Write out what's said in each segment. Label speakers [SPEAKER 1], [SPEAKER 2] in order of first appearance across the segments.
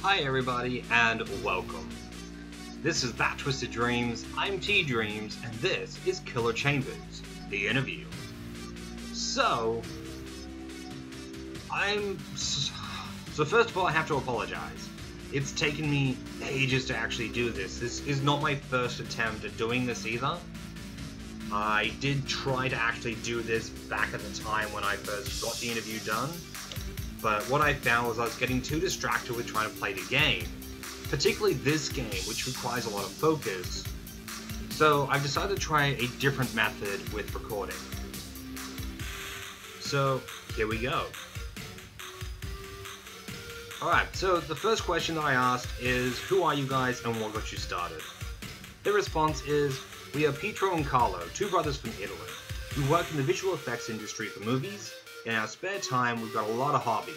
[SPEAKER 1] Hi everybody and welcome. This is That Twisted Dreams, I'm T-Dreams, and this is Killer Chambers, the interview. So first of all I have to apologize. It's taken me ages to actually do this. This is not my first attempt at doing this either. I did try to actually do this back at the time when I first got the interview done. But what I found was I was getting too distracted with trying to play the game, particularly this game, which requires a lot of focus. So I've decided to try a different method with recording. So here we go. Alright, so the first question that I asked is, who are you guys and what got you started? Their response is, we are Pietro and Carlo, two brothers from Italy, who work in the visual effects industry for movies. In our spare time, we've got a lot of hobbies,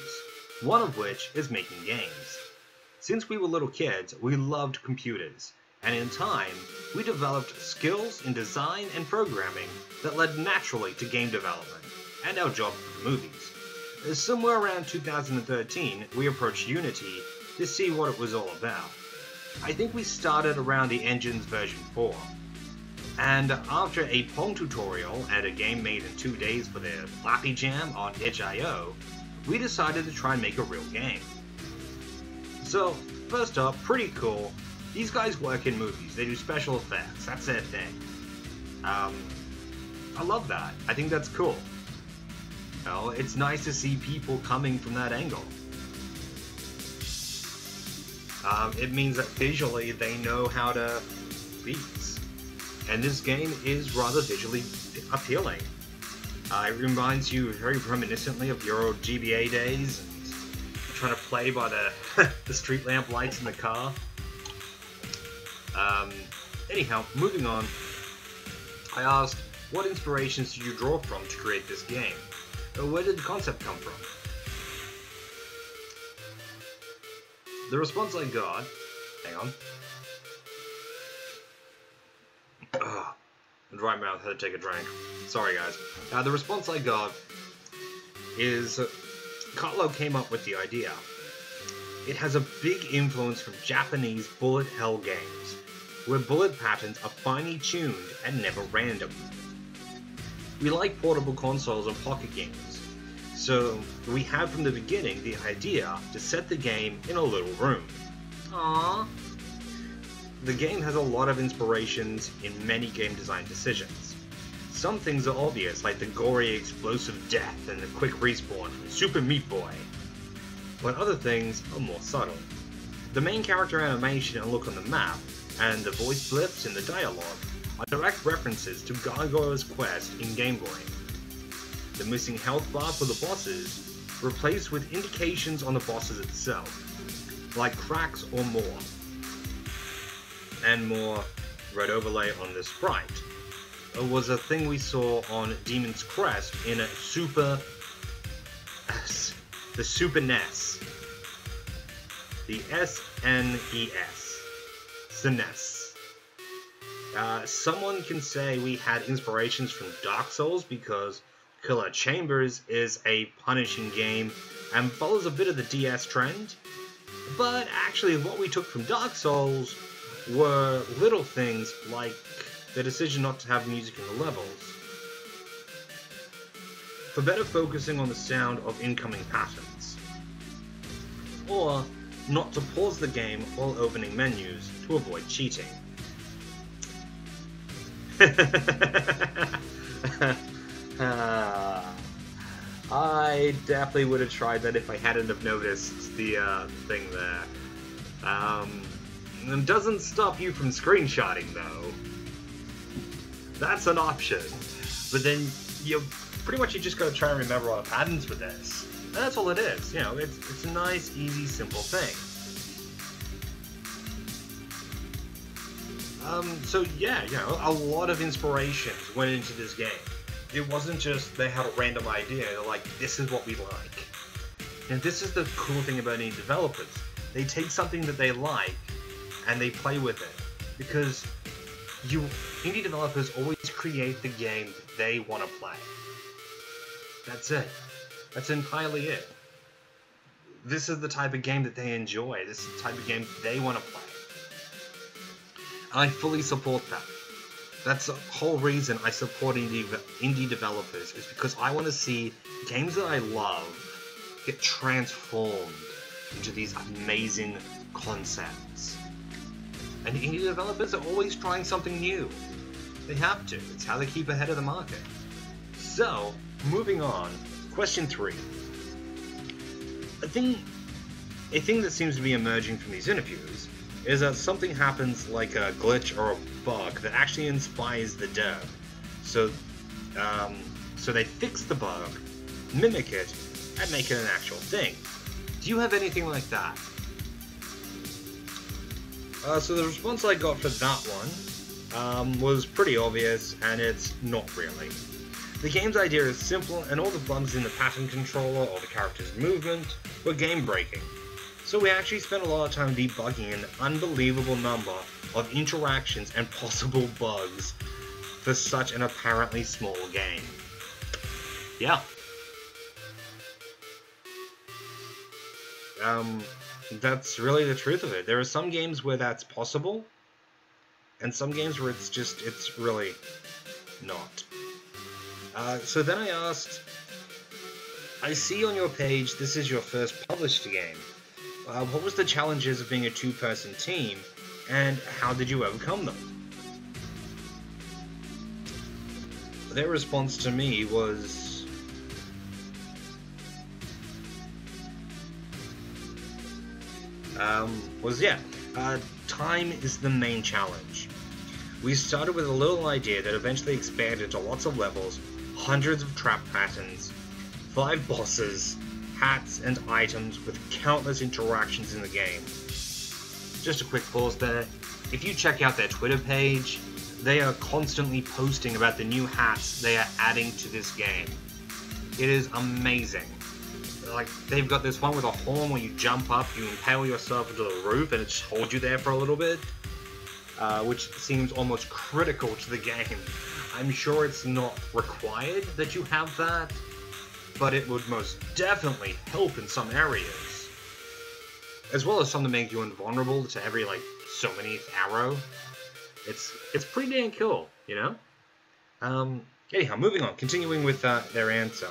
[SPEAKER 1] one of which is making games. Since we were little kids, we loved computers, and in time, we developed skills in design and programming that led naturally to game development, and our job for the movies. Somewhere around 2013, we approached Unity to see what it was all about. I think we started around the engine's version 4. And after a Pong tutorial and a game made in 2 days for their Flappy Jam on itch.io, we decided to try and make a real game. So, first up, pretty cool, these guys work in movies, they do special effects, that's their thing. I love that, I think that's cool. Well, it's nice to see people coming from that angle. It means that visually they know how to beat. And this game is rather visually appealing. It reminds you very reminiscently of your old GBA days and trying to play by the street lamp lights in the car. Anyhow, moving on, I asked, what inspirations did you draw from to create this game? Where did the concept come from? The response I got, hang on. Dry mouth, had to take a drink. Sorry guys. The response I got is Carlo came up with the idea. It has a big influence from Japanese bullet hell games, where bullet patterns are finely tuned and never random. We like portable consoles and pocket games, so we had from the beginning the idea to set the game in a little room. Aww. The game has a lot of inspirations in many game design decisions. Some things are obvious, like the gory explosive death and the quick respawn from Super Meat Boy, but other things are more subtle. The main character animation and look on the map, and the voice blips in the dialogue, are direct references to Gargoyle's quest in Game Boy. The missing health bar for the bosses, replaced with indications on the bosses itself, like cracks or more. And more red overlay on the sprite, was a thing we saw on Demon's Crest in a the Super NES. The SNES. SNES. Someone can say we had inspirations from Dark Souls because Killer Chambers is a punishing game and follows a bit of the DS trend, but actually what we took from Dark Souls were little things like the decision not to have music in the levels, for better focusing on the sound of incoming patterns, or not to pause the game while opening menus to avoid cheating. I definitely would have tried that if I hadn't have noticed the thing there. It doesn't stop you from screenshotting, though. That's an option. But then, you just gotta try and remember all the patterns with this. And that's all it is, it's a nice, easy, simple thing. So yeah, a lot of inspirations went into this game. It wasn't just they had a random idea, they're like, this is what we like. And this is the cool thing about indie developers. They take something that they like, and they play with it, because indie developers always create the game that they want to play. That's it. That's entirely it. this is the type of game that they enjoy. This is the type of game they want to play. And I fully support that. That's the whole reason I support indie developers, is because I want to see games that I love get transformed into these amazing concepts. And indie developers are always trying something new. They have to. It's how they keep ahead of the market. So, moving on. Question 3. A thing that seems to be emerging from these interviews is that something happens like a glitch or a bug that actually inspires the dev. So they fix the bug, mimic it, and make it an actual thing. Do you have anything like that? So the response I got for that one was pretty obvious, and it's not really. The game's idea is simple, and all the bugs in the pattern controller or the character's movement were game-breaking. So we actually spent a lot of time debugging an unbelievable number of interactions and possible bugs for such an apparently small game. Yeah. That's really the truth of it. There are some games where that's possible, and some games where it's really not. So then I asked, I see on your page this is your first published game. What was the challenges of being a two-person team, and how did you overcome them? Their response to me was, time is the main challenge. We started with a little idea that eventually expanded to lots of levels, hundreds of trap patterns, 5 bosses, hats and items with countless interactions in the game. Just a quick pause there. If you check out their Twitter page, they are constantly posting about the new hats they are adding to this game. It is amazing. Like, they've got this one with a horn where you jump up, you impale yourself into the roof, and it just holds you there for a little bit, which seems almost critical to the game. I'm sure it's not required that you have that, but it would most definitely help in some areas. As well as some that make you invulnerable to every, so many arrow. It's pretty dang cool, you know? Anyhow, moving on, continuing with their answer.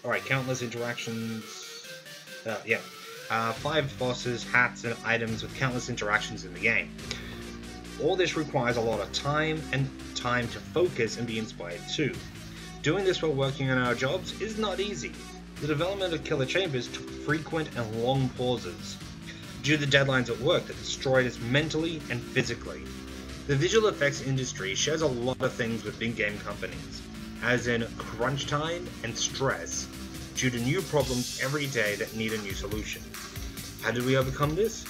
[SPEAKER 1] Alright, countless interactions. 5 bosses, hats, and items with countless interactions in the game. All this requires a lot of time, and time to focus and be inspired too. Doing this while working on our jobs is not easy. The development of Killer Chambers took frequent and long pauses, due to the deadlines at work that destroyed us mentally and physically. The visual effects industry shares a lot of things with big game companies, as in crunch time and stress, due to new problems every day that need a new solution. How did we overcome this?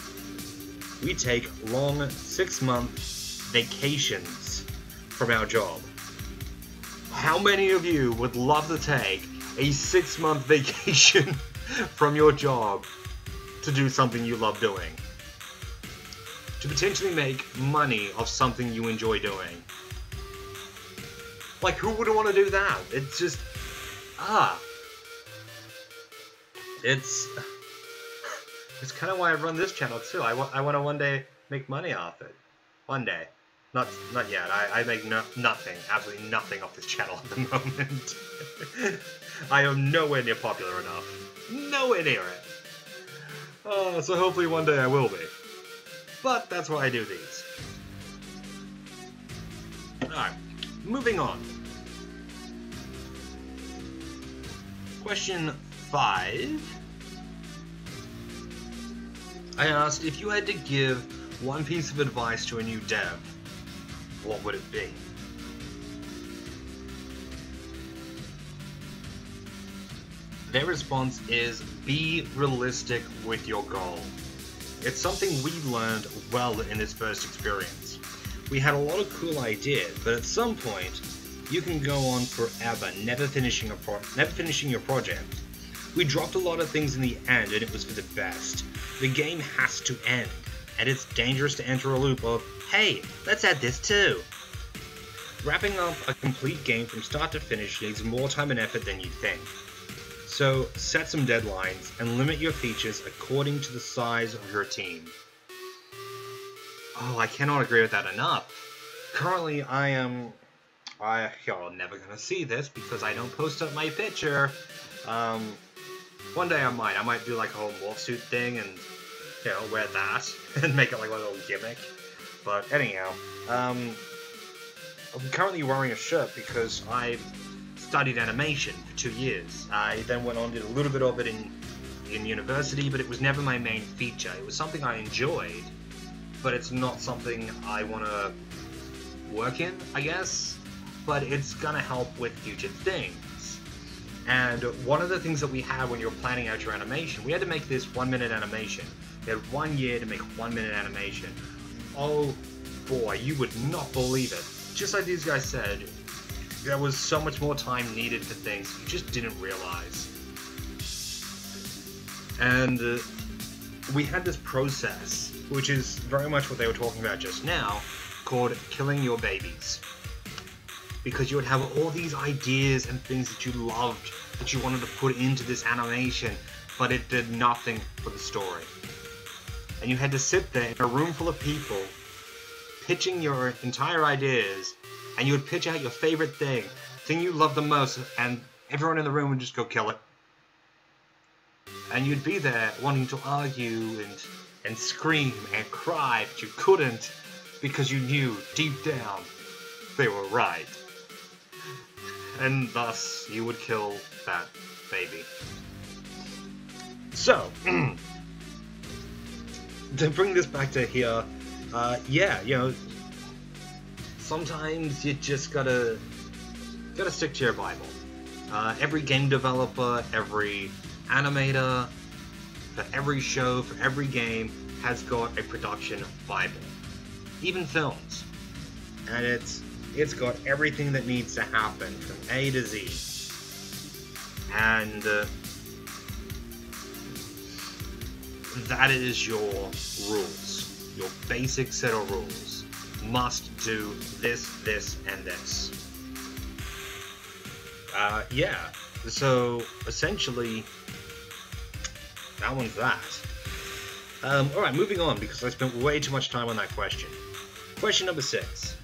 [SPEAKER 1] We take long 6-month vacations from our job. How many of you would love to take a 6-month vacation from your job to do something you love doing? To potentially make money off something you enjoy doing? Like, who wouldn't want to do that? It's just, It's kind of why I run this channel too. I want to one day make money off it. One day. Not yet. I make nothing, absolutely nothing off this channel at the moment. I am nowhere near popular enough. Nowhere near it. So hopefully one day I will be. But that's why I do these. Alright, moving on. Question 5. I asked, if you had to give one piece of advice to a new dev, what would it be? Their response is, be realistic with your goal. It's something we learned well in this first experience. We had a lot of cool ideas, but at some point, you can go on forever, never finishing your project. We dropped a lot of things in the end, and it was for the best. The game has to end, and it's dangerous to enter a loop of, hey, let's add this too. Wrapping up a complete game from start to finish needs more time and effort than you think. So set some deadlines and limit your features according to the size of your team. Oh, I cannot agree with that enough. Currently, you're never gonna see this because I don't post up my picture. One day I might do like a whole morph suit thing and, wear that and make it like a little gimmick. But anyhow, I'm currently wearing a shirt because I studied animation for 2 years. I then went on and did a little bit of it in university, but it was never my main feature. It was something I enjoyed, but it's not something I want to work in, I guess. But it's gonna help with future things. And one of the things that we had when you were planning out your animation, we had to make this 1-minute animation. We had 1 year to make a 1-minute animation. Oh boy, you would not believe it. Just like these guys said, there was so much more time needed for things you just didn't realize. And we had this process, which is very much what they were talking about just now, called killing your babies. Because you would have all these ideas and things that you loved, that you wanted to put into this animation, but it did nothing for the story. And you had to sit there in a room full of people, pitching your entire ideas, and you would pitch out your favorite thing you loved the most, and everyone in the room would just go kill it. And you'd be there wanting to argue and scream and cry, but you couldn't because you knew deep down they were right. And thus you would kill that baby. So, to bring this back to here, sometimes you just gotta stick to your Bible. Every game developer, every animator, for every show, for every game, has got a production Bible. Even films. And it's got everything that needs to happen from A to Z. And that is your rules. Your basic set of rules. Must do this, this, and this. So essentially, that one's that. Alright, moving on, because I spent way too much time on that question. Question number 6.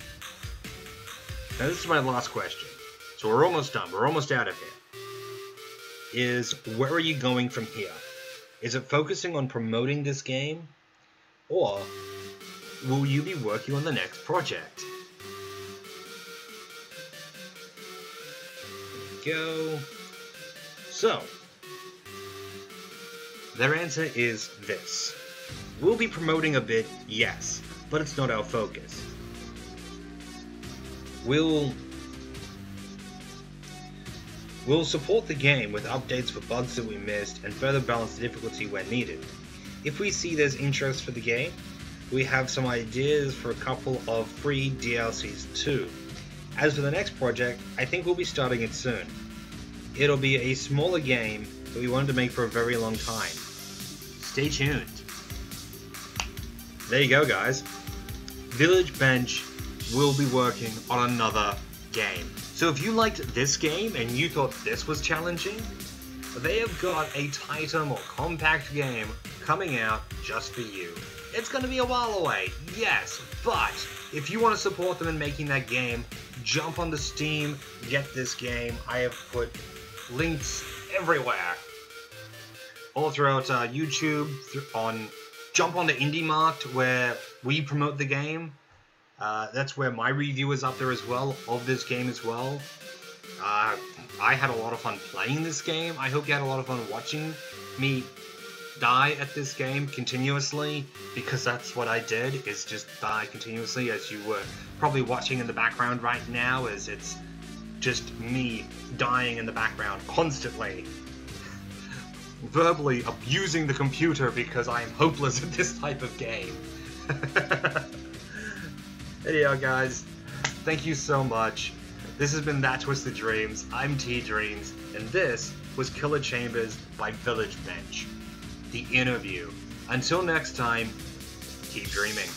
[SPEAKER 1] Now this is my last question. So we're almost done. We're almost out of here. Is where are you going from here? Is it focusing on promoting this game? Or will you be working on the next project? There we go. So, their answer is this. We'll be promoting a bit, yes, but it's not our focus. We'll support the game with updates for bugs that we missed and further balance the difficulty when needed. If we see there's interest for the game, we have some ideas for a couple of free DLCs too. As for the next project, I think we'll be starting it soon. It'll be a smaller game that we wanted to make for a very long time. Stay tuned. There you go, guys. Village Bench will be working on another game. So if you liked this game and you thought this was challenging, they have got a tighter, more compact game coming out just for you. It's going to be a while away, yes, but if you want to support them in making that game, jump onto Steam, get this game. I have put links everywhere. All throughout YouTube, jump onto Markt where we promote the game. That's where my review is up there as well, of this game as well. I had a lot of fun playing this game. I hope you had a lot of fun watching me die at this game continuously, because that's what I did, is just die continuously, as you were probably watching in the background right now, as it's just me dying in the background constantly. Verbally abusing the computer because I am hopeless at this type of game. Anyhow, guys, thank you so much. This has been That Twisted Dreams. I'm T-Dreams, and this was Killer Chambers by Village Bench. The interview. Until next time, keep dreaming.